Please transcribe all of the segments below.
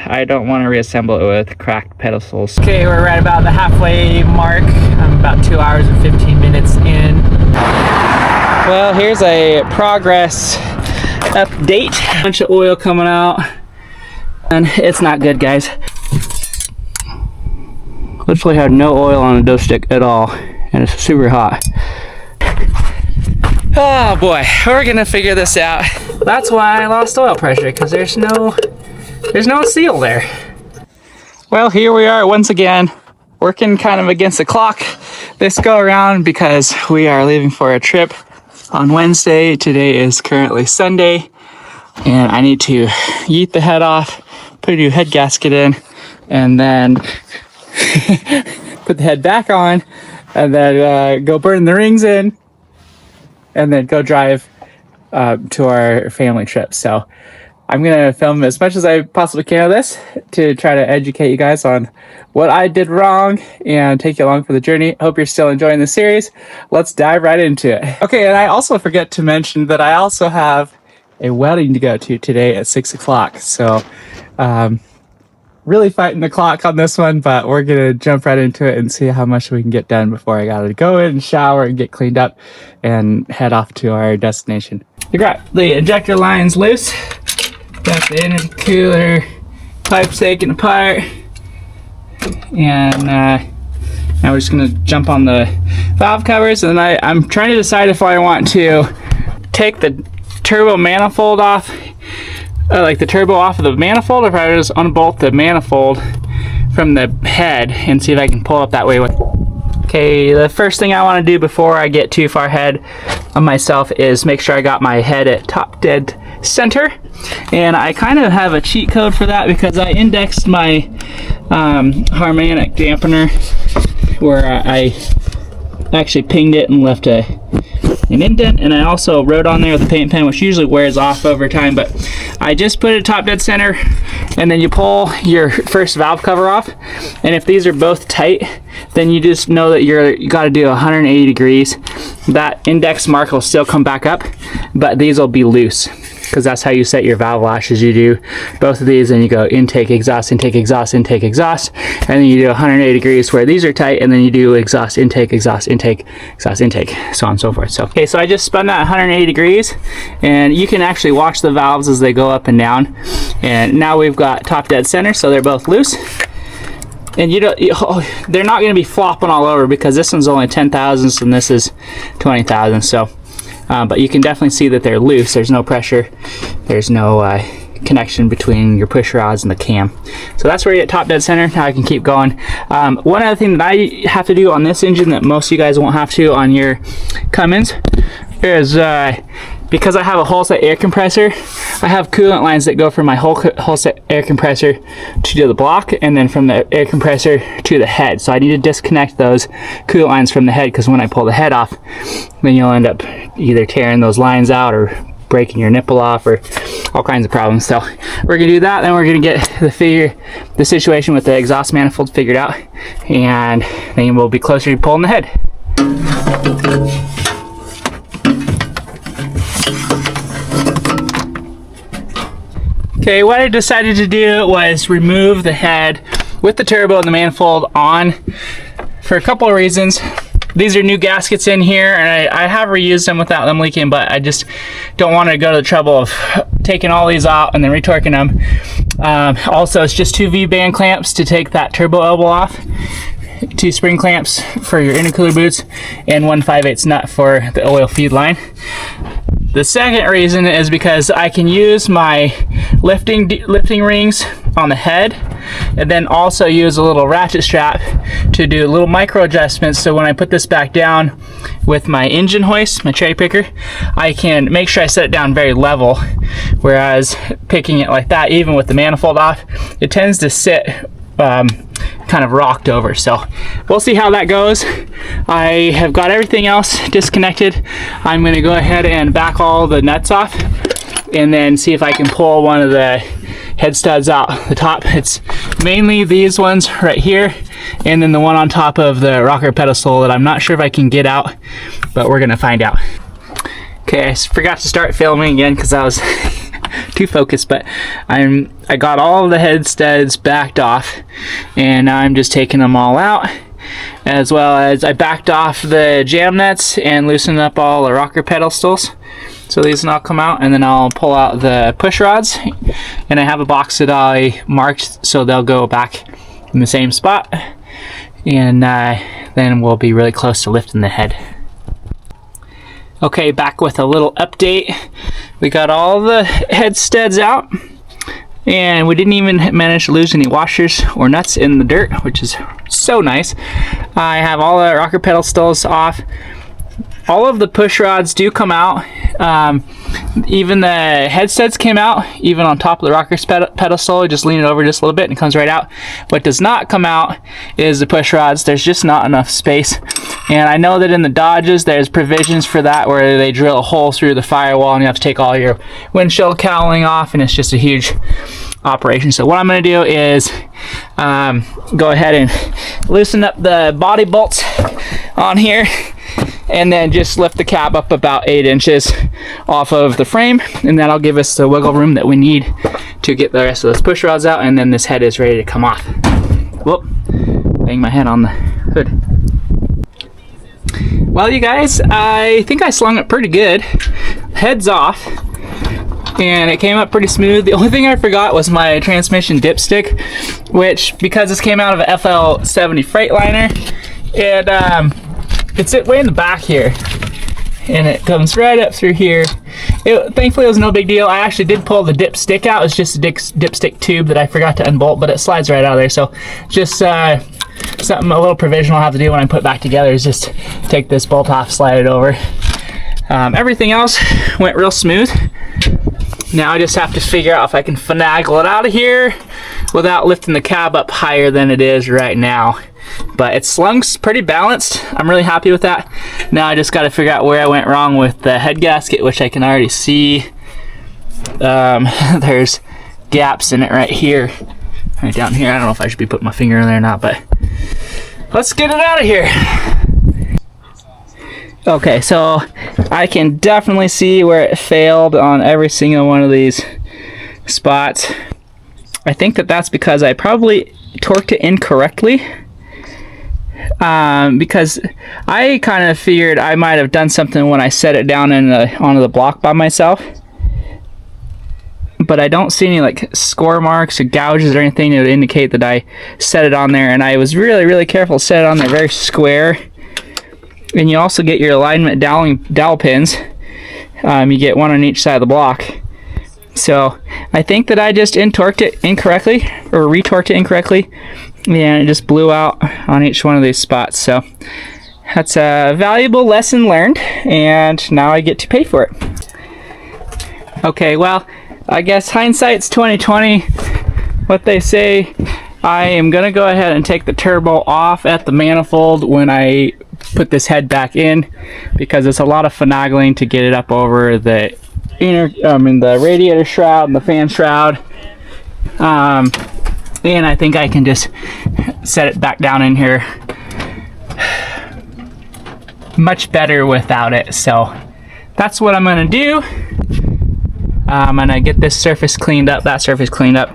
I don't want to reassemble it with cracked pedestals. Okay, we're right about the halfway mark. I'm about 2 hours and 15 minutes in. Well, here's a progress update. Bunch of oil coming out, and it's not good, guys. Literally had no oil on the dough stick at all, and it's super hot. Oh boy, we're gonna figure this out. That's why I lost oil pressure, because there's no seal there. Well, here we are once again, working kind of against the clock this go around because we are leaving for a trip on Wednesday. Today is currently Sunday, and I need to yeet the head off, put a new head gasket in, and then put the head back on, and then go burn the rings in, and then go drive to our family trip. So I'm gonna film as much as I possibly can of this to try to educate you guys on what I did wrong and take you along for the journey. Hope you're still enjoying the series. Let's dive right into it. Okay, and I also forget to mention that I also have a wedding to go to today at 6 o'clock. So really fighting the clock on this one, but we're gonna jump right into it and see how much we can get done before I gotta go in and shower and get cleaned up and head off to our destination. We got the ejector lines loose, got the intercooler pipes taken apart, and now we're just gonna jump on the valve covers, and I'm trying to decide if I want to take the turbo manifold off, like the turbo off of the manifold, or if I just unbolt the manifold from the head and see if I can pull up that way with. Okay, the first thing I want to do before I get too far ahead of myself is make sure I got my head at top dead center, and I kind of have a cheat code for that because I indexed my harmonic dampener where I actually pinged it and left an indent, and I also wrote on there with a paint pen, which usually wears off over time, but I just put it top dead center, and then you pull your first valve cover off, and if these are both tight, then you just know that you got to do 180 degrees. That index mark will still come back up, but these will be loose, because that's how you set your valve lashes. You do both of these and you go intake, exhaust, intake, exhaust, intake, exhaust, and then you do 180 degrees where these are tight, and then you do exhaust, intake, exhaust, intake, exhaust, intake, so on and so forth. So, okay, so I just spun that 180 degrees, and you can actually watch the valves as they go up and down, and now we've got top dead center, so they're both loose. And they're not going to be flopping all over because this one's only 10 thousandths and this is 20 thousandths. So, but you can definitely see that they're loose. There's no pressure. There's no connection between your push rods and the cam. So that's where you get top dead center. Now I can keep going. One other thing that I have to do on this engine that most of you guys won't have to on your Cummins is because I have a whole set air compressor, I have coolant lines that go from my whole set air compressor to the block, and then from the air compressor to the head. So I need to disconnect those coolant lines from the head, because when I pull the head off, then you'll end up either tearing those lines out or breaking your nipple off or all kinds of problems. So we're gonna do that, then we're gonna get the situation with the exhaust manifold figured out, and then we'll be closer to pulling the head. Okay, what I decided to do was remove the head with the turbo and the manifold on for a couple of reasons. These are new gaskets in here, and I have reused them without them leaking, but I just don't want to go to the trouble of taking all these out and then retorquing them. Also, it's just 2 V-band clamps to take that turbo elbow off, 2 spring clamps for your intercooler boots, and 1 5/8 nut for the oil feed line. The second reason is because I can use my lifting rings on the head, and then also use a little ratchet strap to do little micro adjustments, so when I put this back down with my engine hoist, my cherry picker, I can make sure I set it down very level, whereas picking it like that, even with the manifold off, it tends to sit kind of rocked over. So we'll see how that goes. I have got everything else disconnected. I'm going to go ahead and back all the nuts off and then see if I can pull one of the head studs out the top. It's mainly these ones right here, and then the one on top of the rocker pedestal that I'm not sure if I can get out, but we're gonna find out. Okay, I forgot to start filming again because I was too focused, but I I got all the head studs backed off, and now I'm just taking them all out, as well as I backed off the jam nuts and loosened up all the rocker pedestals. So these will all come out, and then I'll pull out the push rods, and I have a box that I marked so they'll go back in the same spot, and then we'll be really close to lifting the head. Okay, back with a little update. We got all the head studs out, and we didn't even manage to lose any washers or nuts in the dirt, which is so nice. I have all the rocker pedestals off. All of the push rods do come out. Even the head studs came out, even on top of the rocker pedestal. Just lean it over just a little bit and it comes right out. What does not come out is the push rods. There's just not enough space. And I know that in the Dodges there's provisions for that, where they drill a hole through the firewall and you have to take all your windshield cowling off, and it's just a huge operation. So what I'm going to do is go ahead and loosen up the body bolts on here, and then just lift the cab up about 8 inches off of the frame, and that'll give us the wiggle room that we need to get the rest of those push rods out, and then this head is ready to come off. Whoop, bang my head on the hood. Well, you guys, I think I slung it pretty good. Head's off, and it came up pretty smooth. The only thing I forgot was my transmission dipstick, which, because this came out of a FL70 Freightliner, it's way in the back here, and it comes right up through here. Thankfully, it was no big deal. I actually did pull the dipstick out. It's just a dipstick tube that I forgot to unbolt, but it slides right out of there. So just something, a little provision I'll have to do when I put it back together is just take this bolt off, slide it over. Everything else went real smooth. Now I just have to figure out if I can finagle it out of here without lifting the cab up higher than it is right now. But it's slung pretty balanced. I'm really happy with that. Now I just got to figure out where I went wrong with the head gasket, which I can already see. There's gaps in it right here, right down here. I don't know if I should be putting my finger in there or not, but let's get it out of here. Okay, so I can definitely see where it failed on every single one of these spots. I think that's because I probably torqued it incorrectly. Because I kind of figured I might have done something when I set it down onto the block by myself, but I don't see any like score marks or gouges or anything that would indicate that I set it on there. And I was really careful to set it on there very square. And you also get your alignment dowel pins. You get one on each side of the block. So I think that I just torqued it incorrectly, or retorqued it incorrectly, and it just blew out on each one of these spots. So that's a valuable lesson learned, and now I get to pay for it. Okay, well, I guess hindsight's 2020. What they say, I am gonna go ahead and take the turbo off at the manifold when I put this head back in, because it's a lot of finagling to get it up over the the radiator shroud and the fan shroud. And I think I can just set it back down in here much better without it. So that's what I'm gonna do. I'm gonna get this surface cleaned up, that surface cleaned up,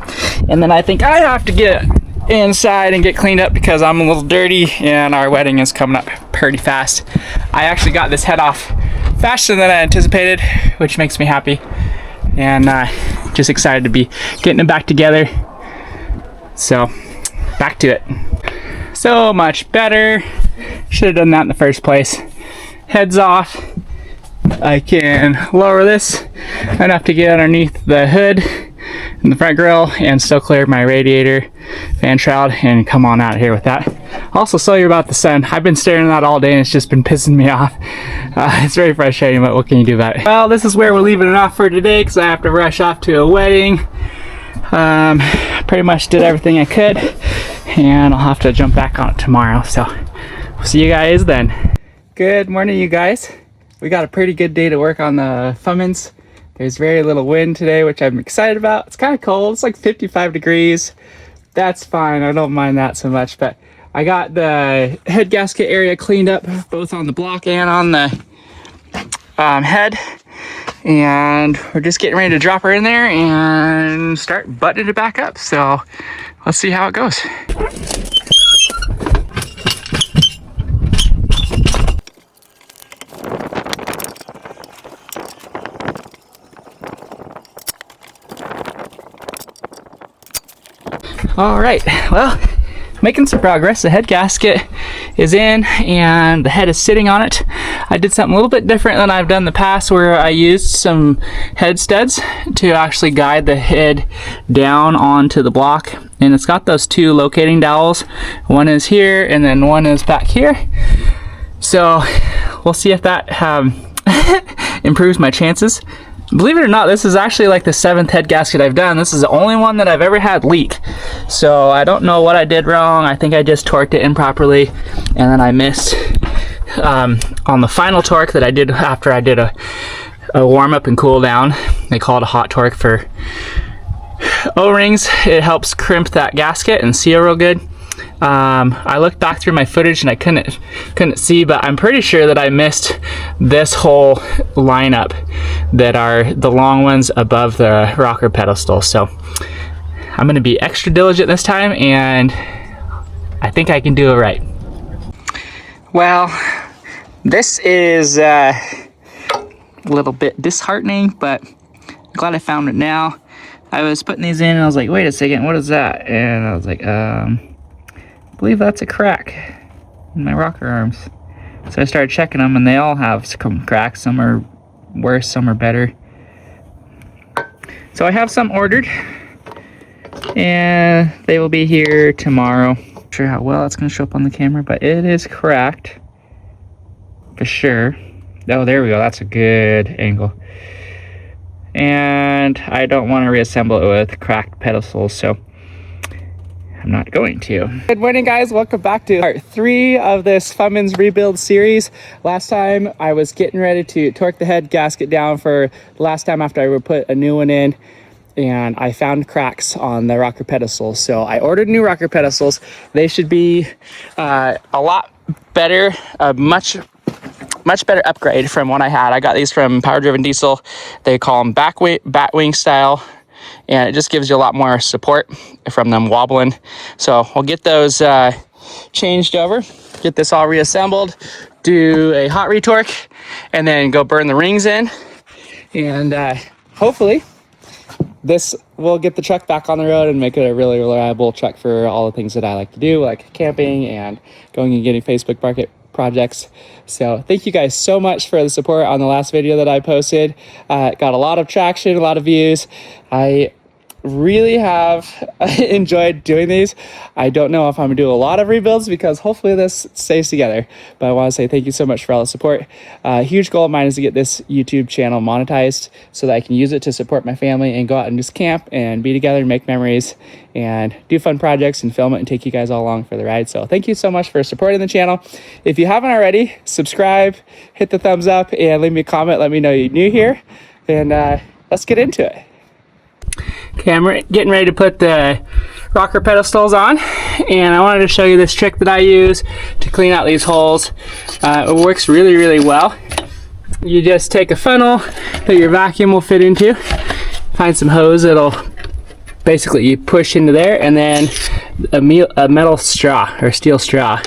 and then I think I have to get inside and get cleaned up because I'm a little dirty and our wedding is coming up pretty fast. I actually got this head off faster than I anticipated, which makes me happy, and just excited to be getting it back together. So back to it. So much better. Should have done that in the first place. Heads off. I can lower this enough to get underneath the hood and the front grille and still clear my radiator fan shroud and come on out of here with that. Also, sorry about the sun. I've been staring at that all day and it's just been pissing me off. It's very frustrating, but what can you do about it? Well, this is where we're leaving it off for today because I have to rush off to a wedding. Pretty much did everything I could, and I'll have to jump back on it tomorrow. So we'll see you guys then. Good morning, you guys. We got a pretty good day to work on the Fummins. There's very little wind today, which I'm excited about. It's kind of cold. It's like 55 degrees. That's fine. I don't mind that so much. But I got the head gasket area cleaned up, both on the block and on the head. and we're just getting ready to drop her in there and start buttoning it back up. So let's see how it goes. All right, well, making some progress. The head gasket is in and the head is sitting on it. I did something a little bit different than I've done in the past, where I used some head studs to actually guide the head down onto the block. And it's got those two locating dowels. One is here and then one is back here. So we'll see if that improves my chances. Believe it or not, this is actually like the 7th head gasket I've done. This is the only one that I've ever had leak. So I don't know what I did wrong. I think I just torqued it improperly, and then I missed on the final torque that I did after I did a warm up and cool down. They call it a hot torque for O-rings. It helps crimp that gasket and seal real good. I looked back through my footage and I couldn't see, but I'm pretty sure that I missed this whole lineup that are the long ones above the rocker pedestal. So I'm going to be extra diligent this time, and I think I can do it right. Well, this is a little bit disheartening, but I'm glad I found it now. I was putting these in and I was like, wait a second, what is that? And I was like, I believe that's a crack in my rocker arms. So I started checking them, and they all have some cracks. Some are worse, some are better. So I have some ordered, and they will be here tomorrow. Not sure how well it's going to show up on the camera, but it is cracked for sure. Oh, there we go. That's a good angle. And I don't want to reassemble it with cracked pedestals, so I'm not going to. Good morning, guys. Welcome back to part 3 of this Fummins rebuild series. Last time I was getting ready to torque the head gasket down for the last time after I would put a new one in, and I found cracks on the rocker pedestals. So I ordered new rocker pedestals. They should be a lot better, much better upgrade from what I had. I got these from Power Driven Diesel. They call them batwing style, and it just gives you a lot more support from them wobbling. So we'll get those changed over, get this all reassembled, do a hot retorque, and then go burn the rings in. And hopefully this will get the truck back on the road and make it a really reliable truck for all the things that I like to do, like camping and going and getting Facebook Market projects. So thank you guys so much for the support on the last video that I posted. Got a lot of traction, a lot of views. I really have enjoyed doing these. I don't know if I'm gonna do a lot of rebuilds because hopefully this stays together, but I want to say thank you so much for all the support. A huge goal of mine is to get this YouTube channel monetized so that I can use it to support my family and go out and just camp and be together and make memories and do fun projects and film it and take you guys all along for the ride. So thank you so much for supporting the channel. If you haven't already, subscribe, hit the thumbs up, and leave me a comment. Let me know you're new here, and let's get into it. Okay, I'm getting ready to put the rocker pedestals on, and I wanted to show you this trick that I use to clean out these holes. It works really, really well. You just take a funnel that your vacuum will fit into, find some hose that'll basically you push into there, and then a metal straw or steel straw.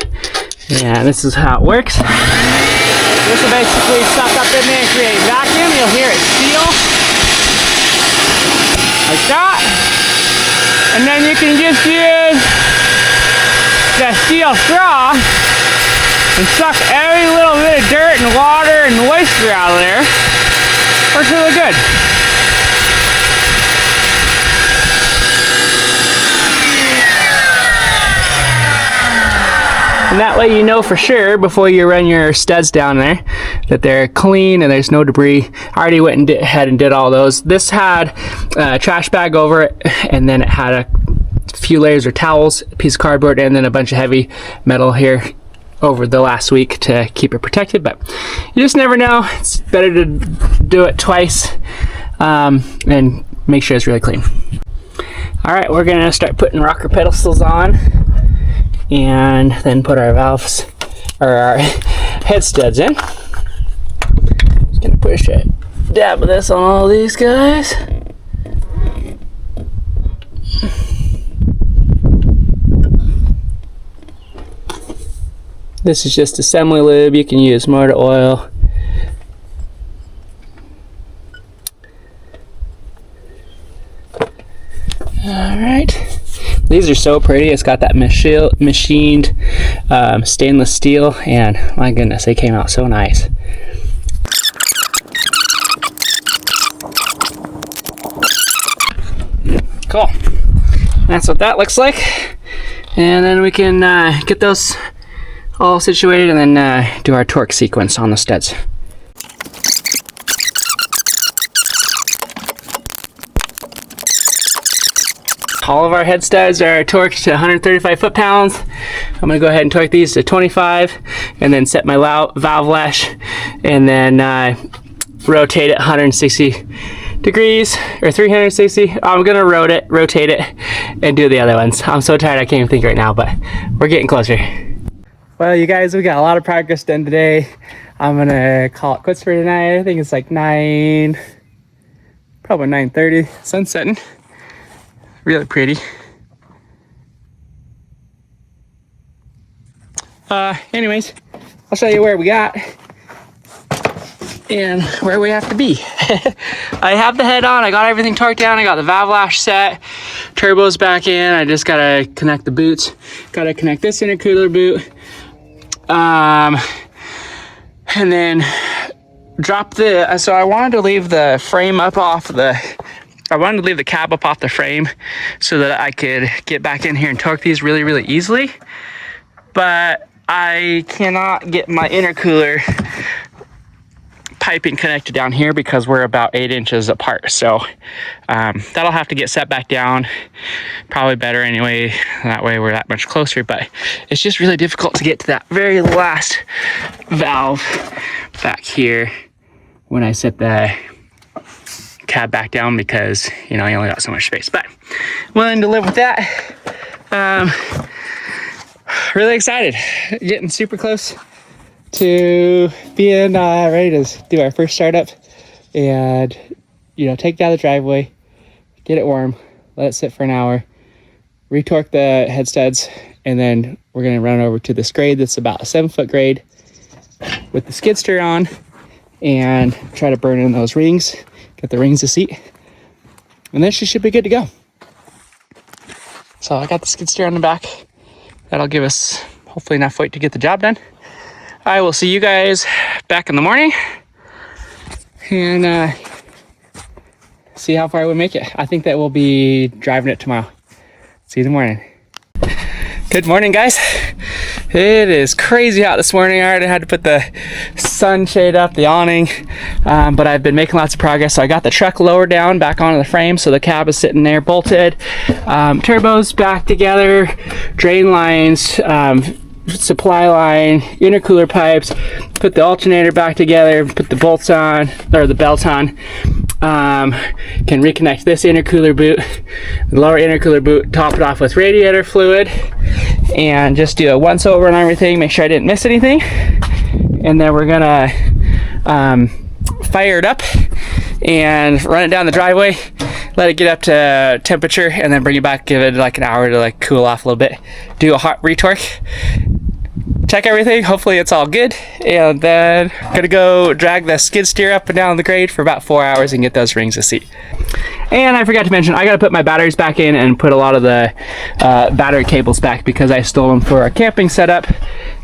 And this is how it works. This will basically suck up in there and create vacuum. You'll hear it seal. Like that, and then you can just use the steel straw and suck every little bit of dirt and water and moisture out of there. Works really good. And that way you know for sure before you run your studs down there that they're clean and there's no debris. I already went and ahead and did all those. This had a trash bag over it, and then it had a few layers of towels, a piece of cardboard, and then a bunch of heavy metal here over the last week to keep it protected. But you just never know. It's better to do it twice and make sure it's really clean. All right, we're gonna start putting rocker pedestals on, and then put our valves or our head studs in. Just gonna push it dab this on all these guys. This is just assembly lube. You can use motor oil. Alright. These are so pretty. It's got that machined stainless steel, and my goodness, they came out so nice. Cool. That's what that looks like. And then we can get those all situated and then do our torque sequence on the studs. All of our head studs are torqued to 135 foot-pounds. I'm gonna go ahead and torque these to 25 and then set my valve lash and then rotate it 160 degrees or 360. I'm gonna rotate it and do the other ones. I'm so tired I can't even think right now, but we're getting closer. Well, you guys, we got a lot of progress done today. I'm gonna call it quits for tonight. I think it's like probably 9:30, sun's setting. Really pretty. Anyways, I'll show you where we got and where we have to be. I have the head on, I got everything torqued down, I got the valve lash set, turbo's back in, I just gotta connect the boots, gotta connect this intercooler boot, and then drop the, so I wanted to leave the frame up off the, I wanted to leave the cab up off the frame so that I could get back in here and torque these really, really easily. But I cannot get my intercooler piping connected down here because we're about 8 inches apart. So that'll have to get set back down. Probably better anyway. That way we're that much closer. But it's just really difficult to get to that very last valve back here when I set the cab back down because, you know, you only got so much space, but willing to live with that. Really excited, getting super close to being ready to do our first startup and, you know, take it out of the driveway, get it warm, let it sit for an hour, retorque the head studs, and then we're going to run over to this grade that's about a 7-foot grade with the skid steer on and try to burn in those rings. Get the rings to seat, and then she should be good to go. So I got the skid steer on the back. That'll give us hopefully enough weight to get the job done. I will see you guys back in the morning and see how far we make it. I think that we'll be driving it tomorrow. See you in the morning. Good morning, guys. It is crazy hot this morning. I already had to put the sunshade up, the awning, but I've been making lots of progress. So I got the truck lowered down back onto the frame, so the cab is sitting there bolted. Turbos back together, drain lines, supply line, intercooler pipes, put the alternator back together, put the bolts on, or the belt on. Can reconnect this intercooler boot, the lower intercooler boot, top it off with radiator fluid, and just do a once over on everything, make sure I didn't miss anything. And then we're gonna fire it up and run it down the driveway, let it get up to temperature, and then bring it back, give it like an hour to like cool off a little bit, do a hot retorque, check everything, hopefully it's all good, and then gonna go drag the skid steer up and down the grade for about 4 hours and get those rings to seat. And I forgot to mention, I gotta put my batteries back in and put a lot of the battery cables back because I stole them for our camping setup,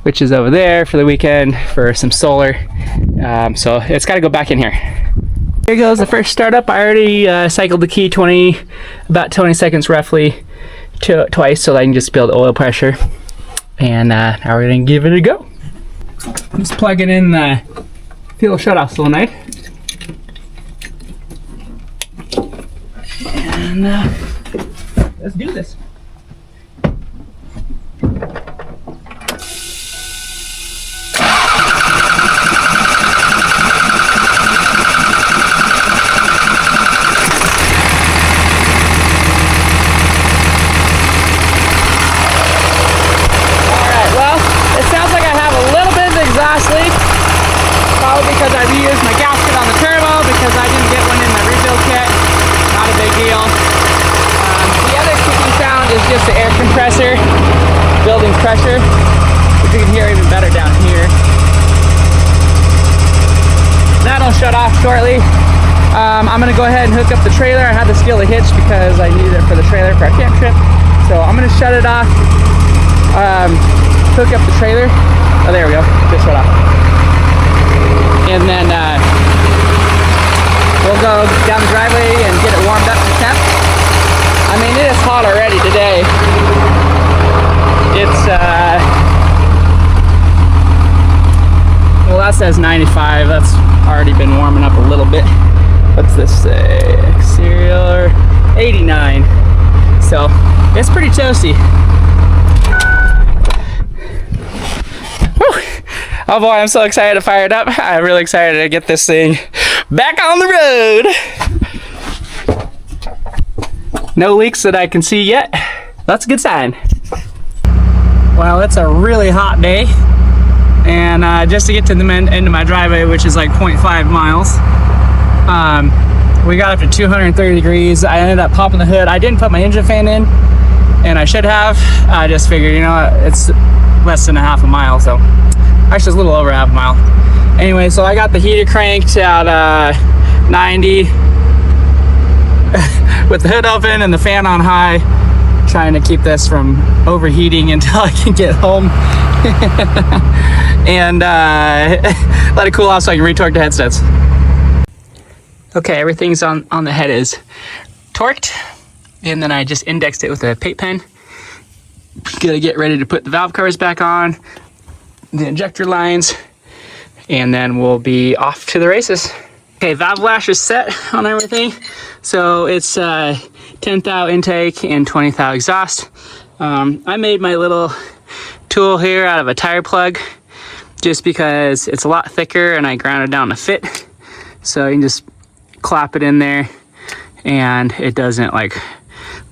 which is over there for the weekend for some solar. So it's gotta go back in here. Here goes the first startup. I already cycled the key about 20 seconds roughly twice so that I can just build oil pressure. And now we're gonna give it a go. I'm just plugging in the fuel shutoff solenoid. And let's do this. Exhaust leak, probably because I reused my gasket on the turbo because I compressor, building pressure, which you can hear even better down here. That'll shut off shortly. I'm gonna go ahead and hook up the trailer. I had to steal the hitch because I needed it for the trailer for our camp trip. So I'm gonna shut it off, hook up the trailer. Oh, there we go, just shut off. And then we'll go down the driveway and get it warmed up to temp. I mean, it is hot already today. It's, well, that says 95. That's already been warming up a little bit. What's this say? Exterior 89. So it's pretty toasty. Whew. Oh boy, I'm so excited to fire it up. I'm really excited to get this thing back on the road. No leaks that I can see yet. That's a good sign. Well, it's a really hot day. And just to get to the end of my driveway, which is like 0.5 miles, we got up to 230 degrees. I ended up popping the hood. I didn't put my engine fan in, and I should have. I just figured, you know, it's less than a half a mile, so actually it's a little over half a mile. Anyway, so I got the heater cranked at 90 with the hood open and the fan on high, trying to keep this from overheating until I can get home. And let it cool off so I can retorque the head studs. Okay, everything's on the head is torqued, and then I just indexed it with a paint pen. Gonna get ready to put the valve covers back on, the injector lines, and then we'll be off to the races. Okay, valve lash is set on everything. So it's 10 thou intake and 20 thou exhaust. I made my little tool here out of a tire plug just because it's a lot thicker and I ground it down to fit. So you can just clap it in there and it doesn't like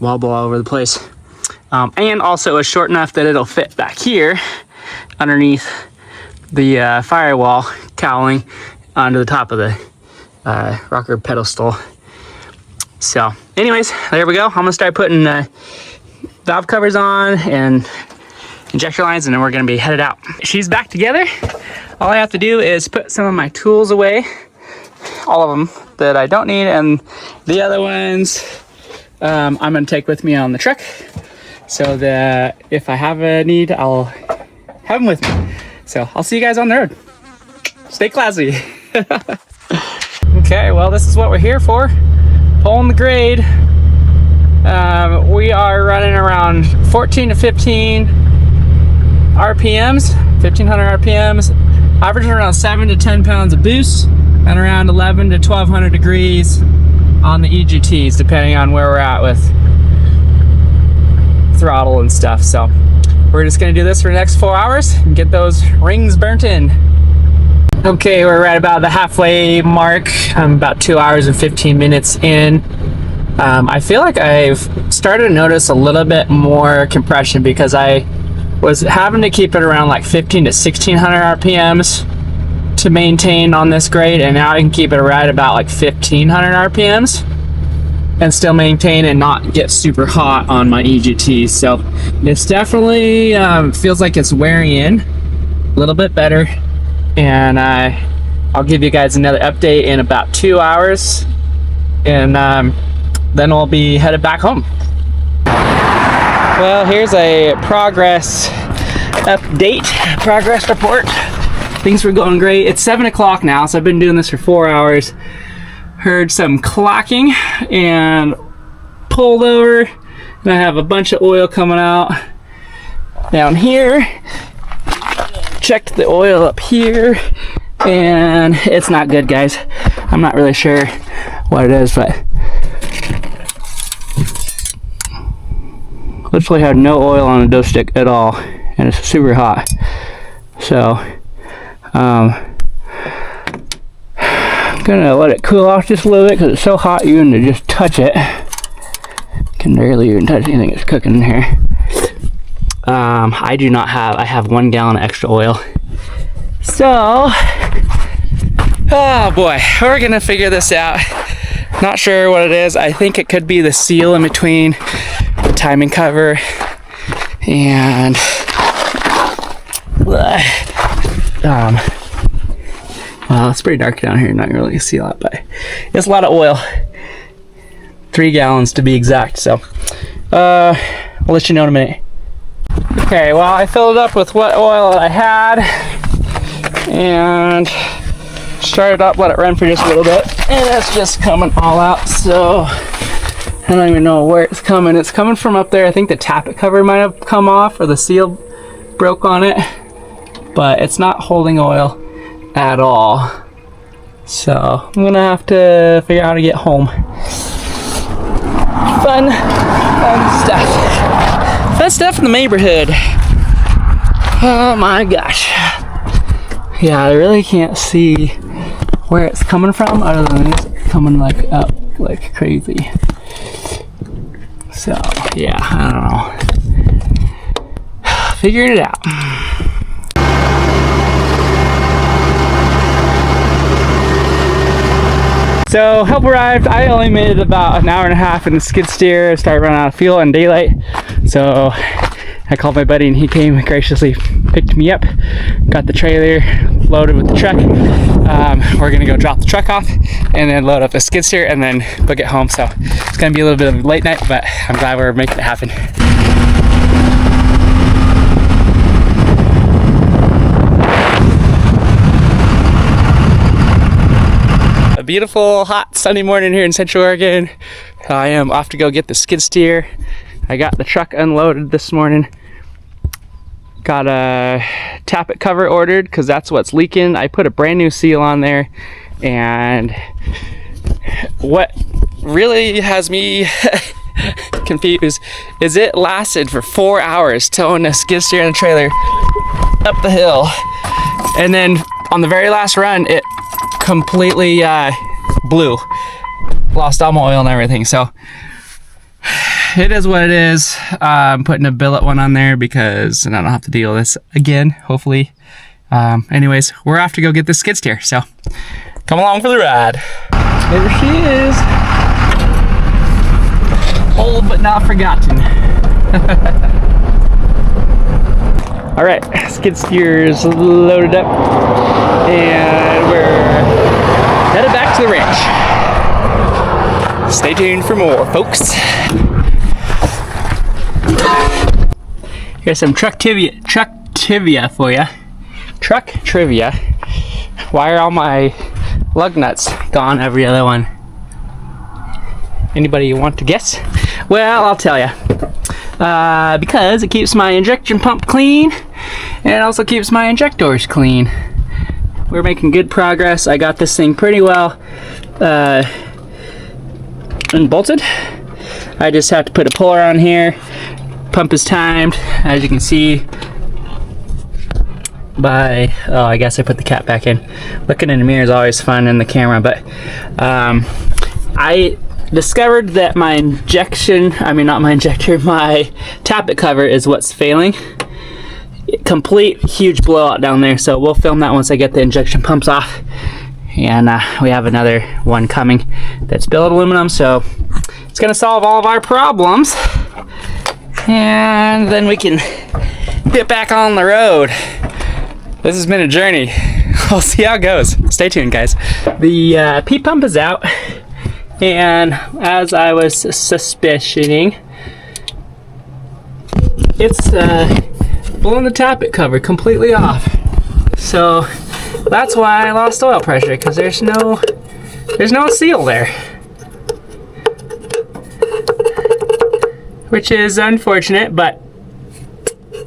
wobble all over the place. And also it's short enough that it'll fit back here underneath the firewall cowling onto the top of the rocker pedestal. So anyways, there we go. I'm gonna start putting valve covers on and injector lines, and then we're gonna be headed out. She's back together. All I have to do is put some of my tools away, all of them that I don't need, and the other ones I'm gonna take with me on the truck so that if I have a need, I'll have them with me. So I'll see you guys on the road. Stay classy. Okay, well, this is what we're here for. Pulling the grade. We are running around 14 to 15 RPMs, 1500 RPMs, averaging around 7 to 10 pounds of boost, and around 11 to 1200 degrees on the EGTs, depending on where we're at with throttle and stuff. So we're just gonna do this for the next 4 hours and get those rings burnt in. Okay, we're right about the halfway mark. I'm about 2 hours and 15 minutes in. I feel like I've started to notice a little bit more compression because I was having to keep it around like 15 to 1600 RPMs to maintain on this grade, and now I can keep it right about like 1500 RPMs and still maintain and not get super hot on my EGTs. So it's definitely feels like it's wearing in a little bit better, and I'll give you guys another update in about 2 hours, and then we'll be headed back home. Well, here's a progress update, progress report. Things were going great. It's 7 o'clock now, so I've been doing this for 4 hours. Heard some clocking and pulled over, and I have a bunch of oil coming out down here. Checked the oil up here, and it's not good, guys. I'm not really sure what it is, but literally had no oil on the dough stick at all, and it's super hot. So I'm gonna let it cool off just a little bit because it's so hot even to just touch it. Can barely even touch anything that's cooking in here. I have 1 gallon of extra oil. So, oh boy, we're gonna figure this out. Not sure what it is. I think it could be the seal in between the timing cover And well, it's pretty dark down here, not really see a lot, but it's a lot of oil. 3 gallons to be exact. So I'll let you know in a minute. Okay, well, I filled it up with what oil that I had and started up, let it run for just a little bit, and it's just coming all out. So I don't even know where it's coming. It's coming from up there. I think the tappet cover might have come off, or the seal broke on it, but it's not holding oil at all. So I'm gonna have to figure out how to get home. Fun stuff. Fun stuff in the neighborhood. Oh my gosh. Yeah, I really can't see where it's coming from, other than it's coming like up like crazy. So yeah, I don't know. Figuring it out. So help arrived. I only made it about an hour and a half in the skid steer. Started running out of fuel and daylight. So I called my buddy and he came graciously, picked me up, got the trailer loaded with the truck. We're gonna go drop the truck off and then load up the skid steer and then book it home. So it's gonna be a little bit of a late night, but I'm glad we're making it happen. A beautiful hot sunny morning here in Central Oregon. I am off to go get the skid steer. I got the truck unloaded this morning. Got a tappet cover ordered because that's what's leaking. I put a brand new seal on there, and what really has me confused is it lasted for 4 hours towing a skid steer and a trailer up the hill, and then on the very last run it completely blew, lost all my oil and everything. So it is what it is. I'm putting a billet one on there because I don't have to deal with this again, hopefully. Anyways, we're off to go get this skid steer, so come along for the ride. There she is. Old but not forgotten. All right, skid steer is loaded up and we're headed back to the ranch. Stay tuned for more, folks. Here's some truck trivia for you. Truck trivia. Why are all my lug nuts gone, every other one? Anybody want to guess? Well, I'll tell you. Because it keeps my injection pump clean, and it also keeps my injectors clean. We're making good progress. I got this thing pretty well unbolted. I just have to put a puller on here. Pump is timed, as you can see by, oh, I guess I put the cap back in. Looking in the mirror is always fun in the camera, but I discovered that my my tappet cover is what's failing. Complete huge blowout down there, so we'll film that once I get the injection pumps off. And we have another one coming that's billet aluminum, so it's gonna solve all of our problems. And then we can get back on the road. This has been a journey. We'll see how it goes. Stay tuned, guys. The P pump is out, and as I was suspicioning, it's blowing the tappet cover completely off. So that's why I lost oil pressure, because there's no seal there, which is unfortunate, but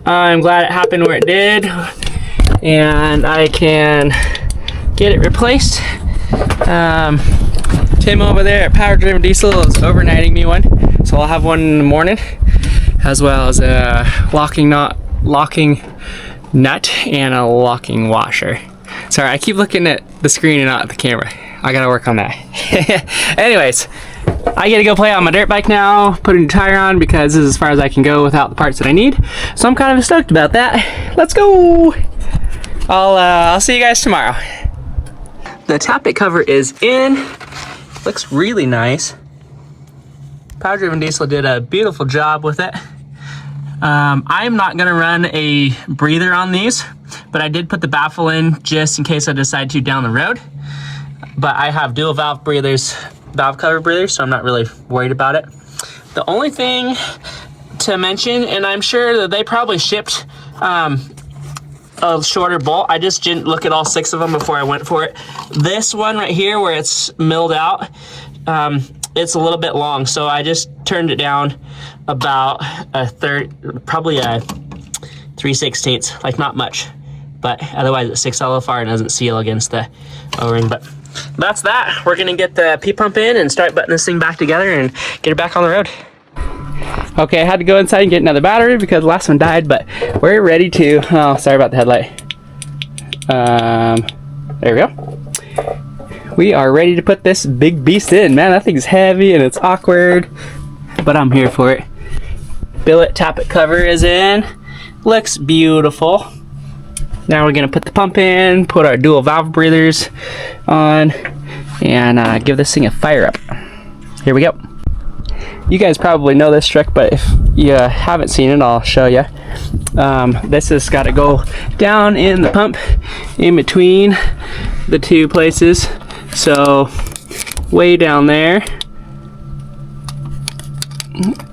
I'm glad it happened where it did, and I can get it replaced. Tim over there at Power Driven Diesel is overnighting me one, so I'll have one in the morning, as well as a locking nut and a locking washer. Sorry, I keep looking at the screen and not at the camera. I gotta work on that. Anyways, I gotta go play on my dirt bike now, put a new tire on, because this is as far as I can go without the parts that I need. So I'm kind of stoked about that. Let's go! I'll see you guys tomorrow. The tappet cover is in. Looks really nice. Power Driven Diesel did a beautiful job with it. I'm not gonna run a breather on these, but I did put the baffle in just in case I decide to down the road. But I have dual valve breathers, valve cover breathers, so I'm not really worried about it. The only thing to mention, and I'm sure that they probably shipped a shorter bolt. I just didn't look at all 6 of them before I went for it. This one right here where it's milled out, it's a little bit long, so I just turned it down about a third, probably a 3/16, like not much, but otherwise it sticks all far and doesn't seal against the O-ring. But that's that. We're gonna get the P-pump in and start buttoning this thing back together and get it back on the road. Okay, I had to go inside and get another battery because the last one died, but we're ready to, oh, sorry about the headlight. There we go. We are ready to put this big beast in. Man, that thing's heavy and it's awkward, but I'm here for it. Billet tappet cover is in. Looks beautiful. Now we're gonna put the pump in, put our dual valve breathers on, and give this thing a fire up. Here we go. You guys probably know this trick, but if you haven't seen it, I'll show you. This has got to go down in the pump in between the 2 places. So way down there.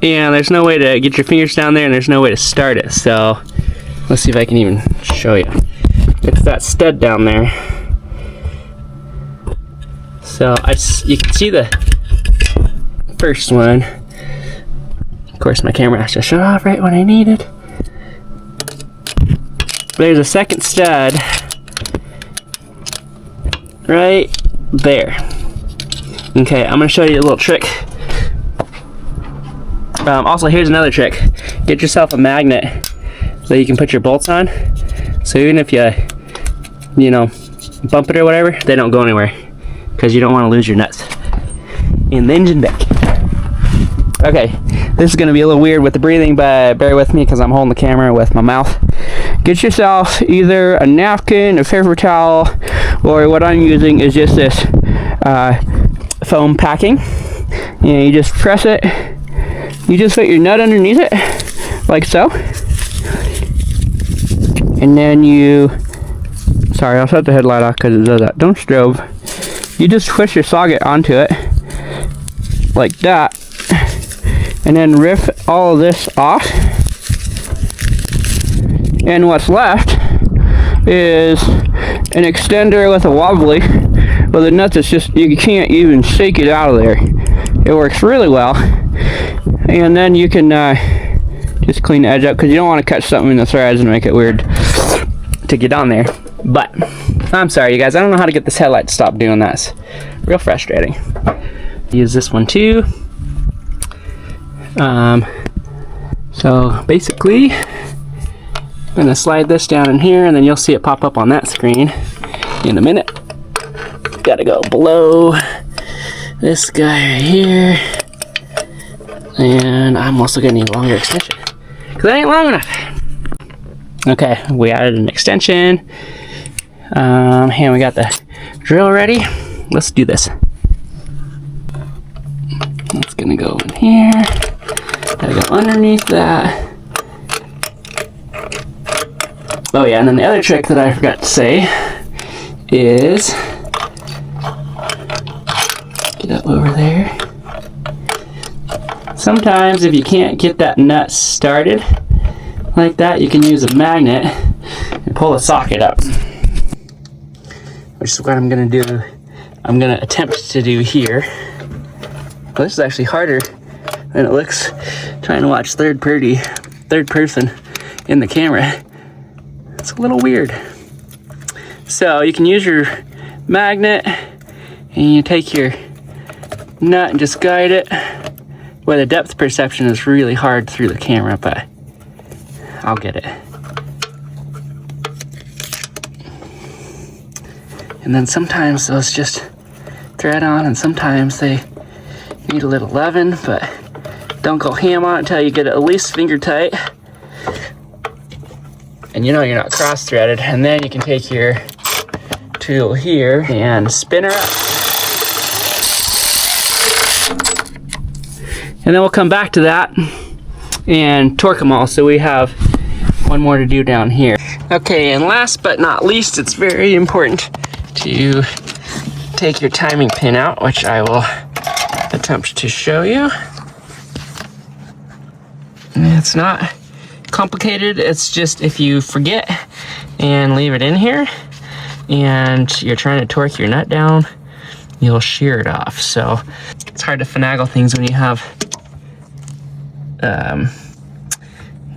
And there's no way to get your fingers down there, and there's no way to start it. So let's see if I can even show you. It's that stud down there. So you can see the first one. Of course, my camera has to shut off right when I need it. There's a second stud right there. Okay, I'm gonna show you a little trick. Also, here's another trick. Get yourself a magnet so you can put your bolts on. So even if you know, bump it or whatever, they don't go anywhere because you don't want to lose your nuts in the engine bay. Okay, this is going to be a little weird with the breathing, but bear with me because I'm holding the camera with my mouth. Get yourself either a napkin, a paper towel, or what I'm using is just this foam packing. And you just press it. You just put your nut underneath it, like so. And then sorry, I'll shut the headlight off because it does that. Don't strobe. You just push your socket onto it, like that. And then rip all of this off. And what's left is an extender with a wobbly, but the nuts, it's just, you can't even shake it out of there. It works really well. And then you can just clean the edge up because you don't want to catch something in the threads and make it weird to get on there. But I'm sorry, you guys, I don't know how to get this headlight to stop doing that. It's real frustrating. Use this one too. So basically, I'm gonna slide this down in here, and then you'll see it pop up on that screen in a minute. Gotta go below this guy right here, and I'm also gonna need a longer extension because that ain't long enough. Okay, we added an extension, and we got the drill ready. Let's do this. It's gonna go in here. Gotta go underneath that. Oh yeah, and then the other trick that I forgot to say is get up over there. Sometimes if you can't get that nut started like that, you can use a magnet and pull the socket up, which is what I'm gonna do. I'm gonna attempt to do here. Well, this is actually harder than it looks trying to watch third person in the camera. It's a little weird. So you can use your magnet and you take your nut and just guide it. Well, the depth perception is really hard through the camera, but I'll get it. And then sometimes those just thread on, and sometimes they need a little loving, but don't go ham on it until you get it at least finger tight. And you know you're not cross-threaded. And then you can take your tool here and spin her up. And then we'll come back to that and torque them all. So we have one more to do down here. Okay, and last but not least, it's very important to take your timing pin out, which I will attempt to show you. It's not complicated. It's just if you forget and leave it in here and you're trying to torque your nut down, you'll shear it off. So it's hard to finagle things when you have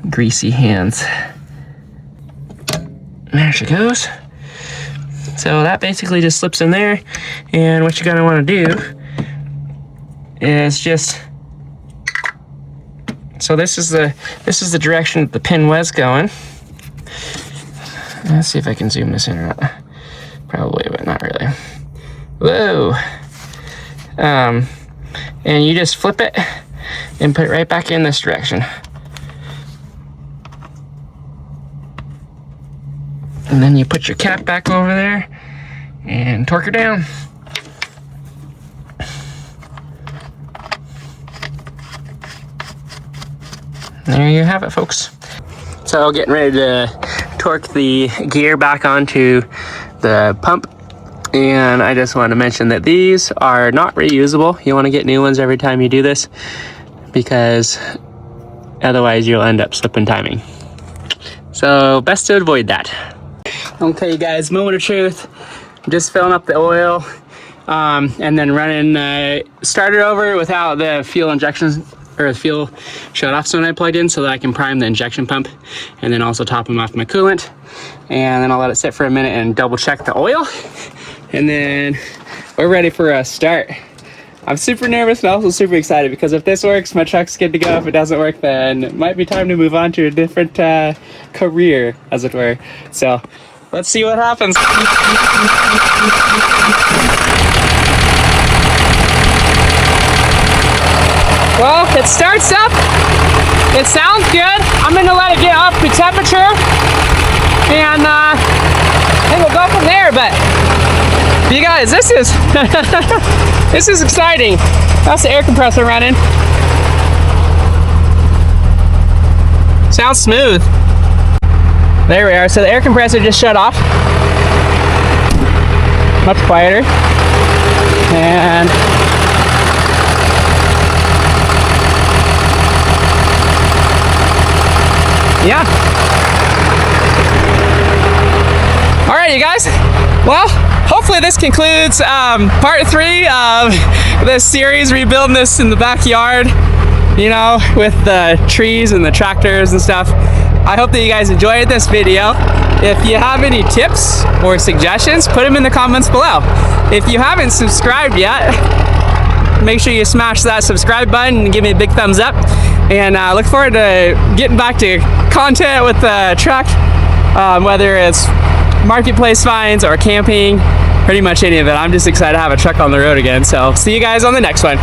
greasy hands. There she goes. So that basically just slips in there, and what you're gonna want to do is just, so this is the direction that the pin was going. Let's see if I can zoom this in or not. Probably, but not really. Whoa. And you just flip it and put it right back in this direction. And then you put your cap back over there and torque her down. There you have it, folks. So getting ready to torque the gear back onto the pump. And I just want to mention that these are not reusable. You want to get new ones every time you do this, because otherwise you'll end up slipping timing. So best to avoid that. Okay, you guys, moment of truth. Just filling up the oil and then running starter over without the fuel injections or the fuel shut off zone I plugged in, so that I can prime the injection pump and then also top them off my coolant. And then I'll let it sit for a minute and double check the oil. And then we're ready for a start. I'm super nervous and also super excited, because if this works, my truck's good to go. If it doesn't work, then it might be time to move on to a different career, as it were. So let's see what happens. Well, it starts up. It sounds good. I'm gonna let it get up to temperature, and then we'll go from there. But you guys, this is this is exciting. That's the air compressor running. Sounds smooth. There we are. So the air compressor just shut off. Much quieter. And yeah. All right, you guys. Well, hopefully this concludes part 3 of this series, rebuilding this in the backyard, you know, with the trees and the tractors and stuff. I hope that you guys enjoyed this video. If you have any tips or suggestions, put them in the comments below. If you haven't subscribed yet, make sure you smash that subscribe button and give me a big thumbs up. And look forward to getting back to content with the truck, whether it's marketplace finds or camping, pretty much any of it. I'm just excited to have a truck on the road again. So see you guys on the next one.